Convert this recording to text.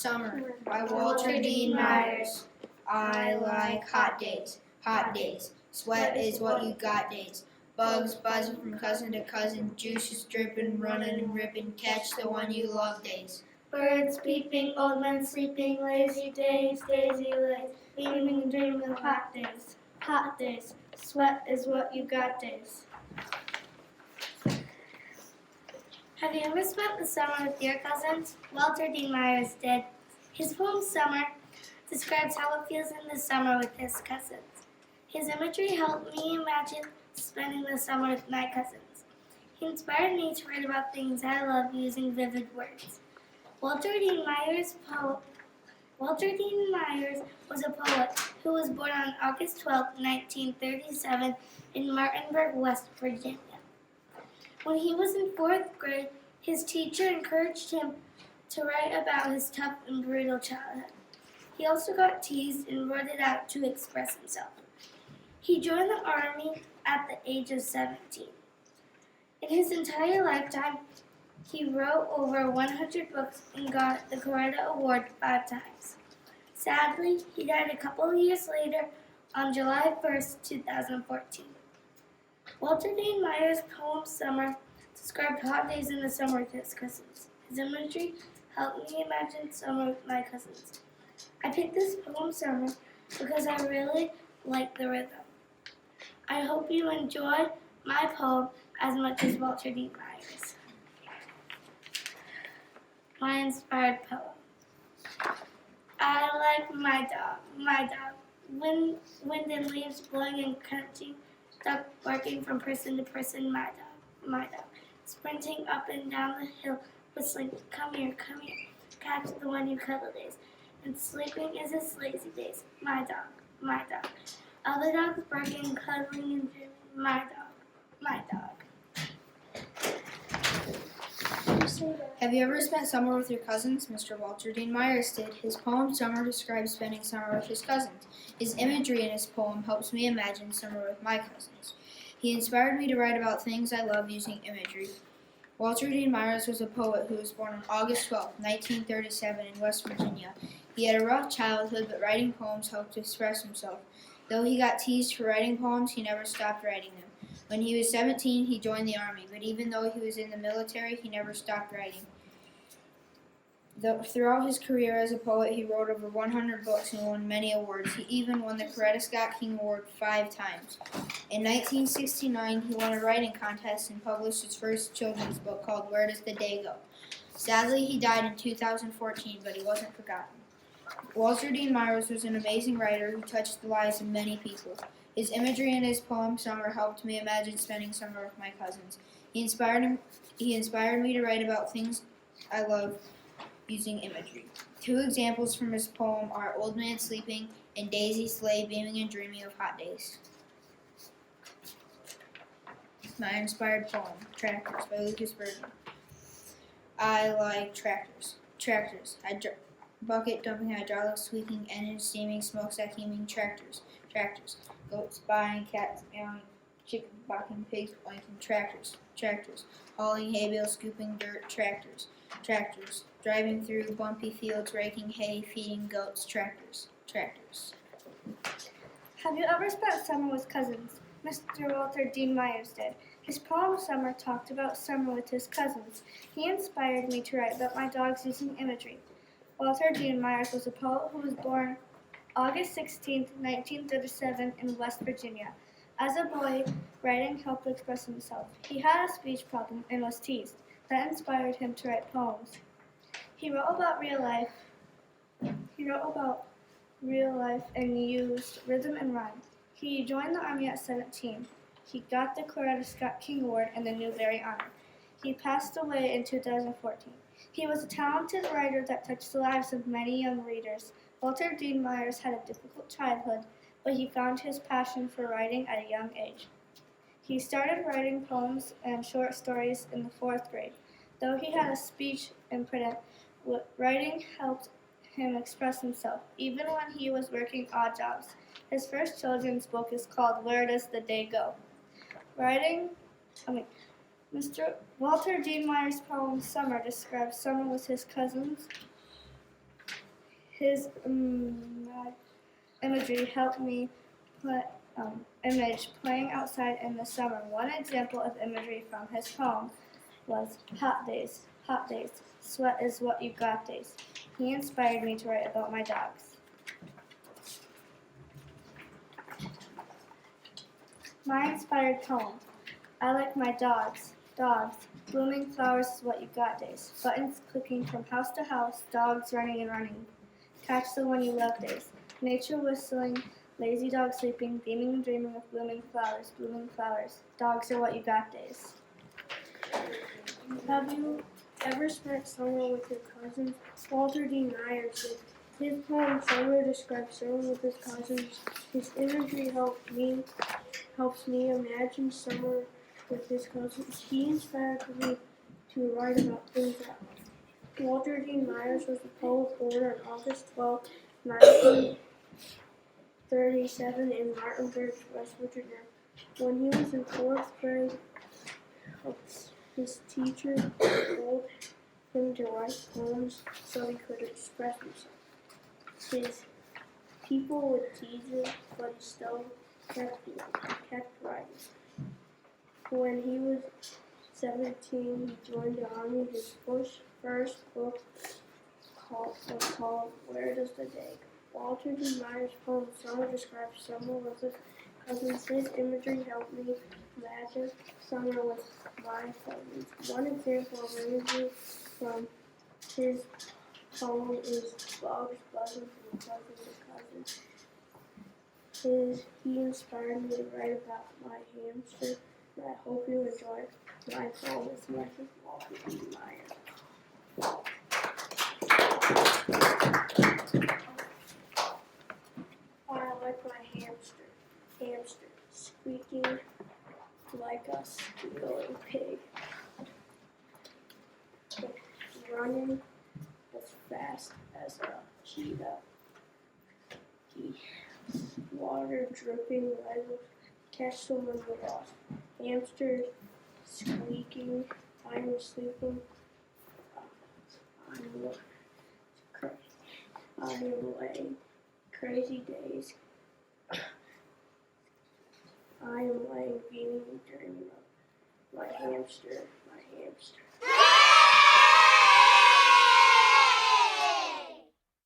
Summer by Walter Dean Myers. I like hot days, hot days. Sweat is what you got days. Bugs buzzing from cousin to cousin, juices dripping, running and ripping, catch the one you love days. Birds peeping, old men sleeping, lazy days, daisy lays, dreaming and dreaming of hot days, hot days. Sweat is what you got days. Have you ever spent the summer with your cousins? Walter Dean Myers did. His poem Summer describes how it feels in the summer with his cousins. His imagery helped me imagine spending the summer with my cousins. He inspired me to write about things I love using vivid words. Walter Dean Myers was a poet who was born on August 12, 1937 in Martinburg, West Virginia. When he was in 4th grade, his teacher encouraged him to write about his tough and brutal childhood. He also got teased and wrote it out to express himself. He joined the Army at the age of 17. In his entire lifetime, he wrote over 100 books and got the Coretta Award 5 times. Sadly, he died a couple of years later on July 1st, 2014. Walter Dean Myers' poem Summer described hot days in the summer with his cousins. His imagery helped me imagine summer with my cousins. I picked this poem Summer because I really like the rhythm. I hope you enjoy my poem as much as Walter Dean Myers. My inspired poem. I like my dog. Wind and leaves blowing and crunching, duck barking from person to person, my dog. Sprinting up and down the hill, whistling, come here, catch the one you cuddle days. And sleeping is his lazy days, my dog. Other dogs barking, cuddling, and dreaming, my dog. Have you ever spent summer with your cousins? Mr. Walter Dean Myers did. His poem Summer describes spending summer with his cousins. His imagery in his poem helps me imagine summer with my cousins. He inspired me to write about things I love using imagery. Walter Dean Myers was a poet who was born on August 12, 1937 in West Virginia. He had a rough childhood, but writing poems helped to express himself. Though he got teased for writing poems, he never stopped writing them. When he was 17, he joined the Army, but even though he was in the military, he never stopped writing. Throughout his career as a poet, he wrote over 100 books and won many awards. He even won the Coretta Scott King Award 5 times. In 1969, he won a writing contest and published his first children's book called Where Does the Day Go? Sadly, he died in 2014, but he wasn't forgotten. Walter Dean Myers was an amazing writer who touched the lives of many people. His imagery in his poem Summer helped me imagine spending summer with my cousins. He inspired me to write about things I love using imagery. 2 examples from his poem are Old Man Sleeping and Daisy Sleigh Beaming and Dreaming of Hot Days. My inspired poem, Tractors by Lucas Burton. I like tractors. Bucket dumping, hydraulics squeaking, engine steaming, smokestack heaving, tractors. Goats buying, cats meowing, chicken barking, pigs oinking, tractors. Hauling hay bales, scooping dirt, tractors. Driving through bumpy fields, raking hay, feeding goats, tractors. Have you ever spent summer with cousins? Mr. Walter Dean Myers did. His poem Summer talked about summer with his cousins. He inspired me to write about my dogs using imagery. Walter Dean Myers was a poet who was born August 16, 1937 in West Virginia. As a boy, writing helped express himself. He had a speech problem and was teased. That inspired him to write poems. He wrote about real life and used rhythm and rhyme. He joined the Army at 17. He got the Coretta Scott King Award and the Newbery Honor. He passed away in 2014. He was a talented writer that touched the lives of many young readers. Walter Dean Myers had a difficult childhood, but he found his passion for writing at a young age. He started writing poems and short stories in the 4th grade. Though he had a speech impediment, writing helped him express himself, even when he was working odd jobs. His first children's book is called Where Does the Day Go? Mr. Walter Dean Myers' poem Summer describes summer with his cousins. His imagery helped me image playing outside in the summer. One example of imagery from his poem was hot days, sweat is what you got days. He inspired me to write about my dogs. My inspired poem. I like my dogs. Blooming flowers is what you got days. Buttons clicking from house to house, dogs running and running. Catch the one you love days. Nature whistling, lazy dog sleeping, beaming and dreaming of blooming flowers. Dogs are what you got days. Have you ever spent summer with your cousins? Walter D. Myers did. His poem Summer describes summer with his cousins. His imagery helps me imagine summer with his cousins. He inspired me to write about things that Walter D. Myers was a poet born on August 12, 1937 in Martinburg, West Virginia. When he was in fourth grade, his teacher told him to write poems so he could express himself. His people would tease him, but he still kept writing. When he was 17, he joined the army. His first book was called Where Does the Day Go? Walter D. Myers' poem Summer describes summer with his cousins. His imagery helped me imagine summer with my cousins. One example of imagery from his poem is Bugs buzzing from cousin to cousin. He inspired me to write about my hamster, and I hope you enjoy my poem as much as Walter D. Myers. I like my hamster, squeaking like a squealing pig, running as fast as a cheetah, water dripping like a catch someone who lost. Hamster squeaking, I'm sleeping, I'm laying crazy days. I am laying beaming, dreaming of my hamster.